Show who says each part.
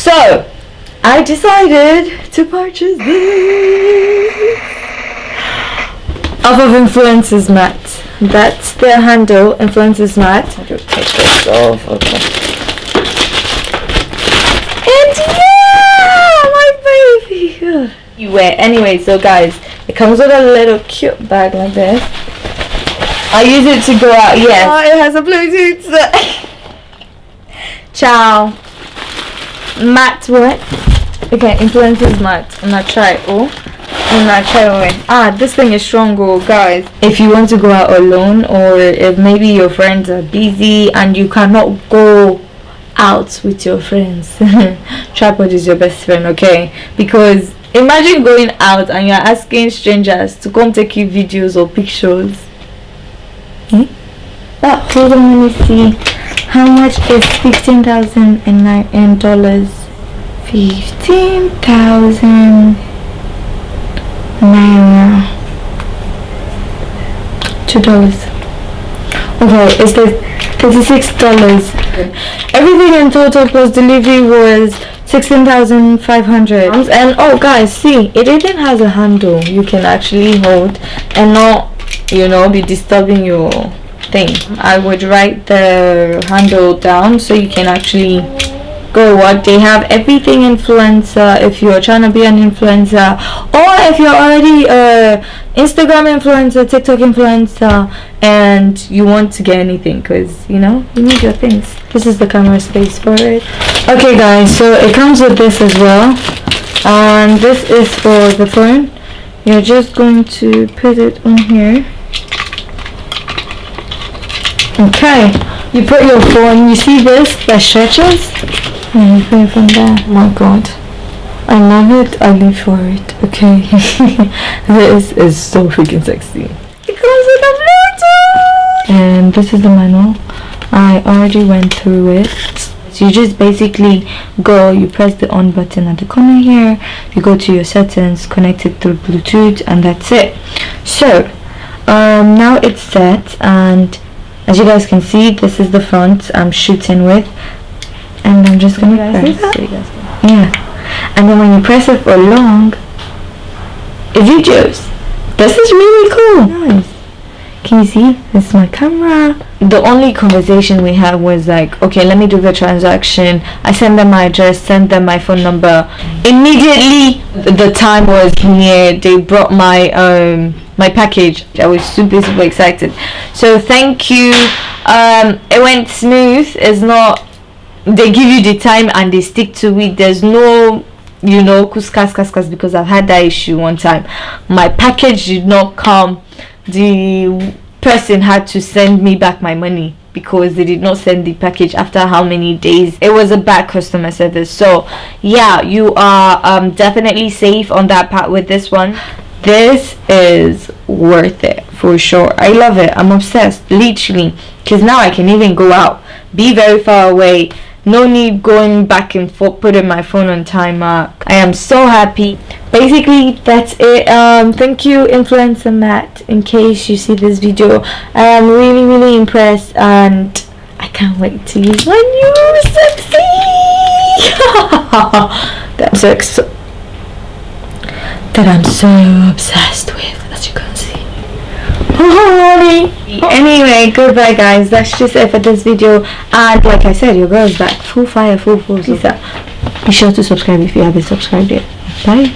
Speaker 1: So I decided to purchase this off of influencersmart. That's their handle, influencersmart. I'll just take this off. Okay. And yeah, my baby. Anyway, so guys, it comes with a little cute bag like this. I use it to go out. Yes. Oh, it has a Bluetooth. Ciao. Matt what? Okay, influencersmart. I'm gonna try it. This thing is strong, guys. If you want to go out alone, or if maybe your friends are busy and you cannot go out with your friends, tripod is your best friend, okay? Because imagine going out and you're asking strangers to come take you videos or pictures. But hold on, let me see. How much is $15,000 in dollars? 15,000 naira. $2. Okay, it's like $36. Everything in total plus delivery was 16,500. And oh guys, see, it even has a handle you can actually hold and not, be disturbing your thing. I would write the handle down so you can actually go what they have. Everything influencer, if you're trying to be an influencer, or if you're already a Instagram influencer, TikTok influencer, and you want to get anything, because you need your things. This is the camera space for it. Okay guys, so it comes with this as well, and this is for the phone. You're just going to put it on here. Okay, you put your phone, you see this that stretches, and you put it from there. Oh my god, I love it. I live for it. Okay. This is so freaking sexy. It comes with a Bluetooth, and this is the manual. I already went through it. So you just basically you press the on button at the corner here, you go to your settings, connect it through Bluetooth, and that's it. So now it's set, and as you guys can see, this is the front I'm shooting with, and I'm just gonna press it. Yeah, and then when you press it for long, it videos. This is really cool. Nice. Can you see? This is my camera. The only conversation we had was like, okay, let me do the transaction. I send them my address, send them my phone number. Immediately the time was near, they brought my my package. I was super excited. So thank you. It went smooth. It's not, they give you the time and they stick to it. There's no kuskas, because I've had that issue one time. My package did not come. The person had to send me back my money because they did not send the package after how many days. It was a bad customer service. So yeah, you are definitely safe on that part with this one. This is worth it for sure. I love it. I'm obsessed, literally, because now I can even go out, be very far away. No need going back and forth, putting my phone on timer. I am so happy. Basically, that's it. Thank you, influencermart, in case you see this video. I am really impressed, and I can't wait to use my new sexy that I'm so obsessed with, as you can see. Anyway, goodbye guys, that's just it for this video, and like I said, your girl is back, full fire, full force. Be sure to subscribe if you haven't subscribed yet. Bye.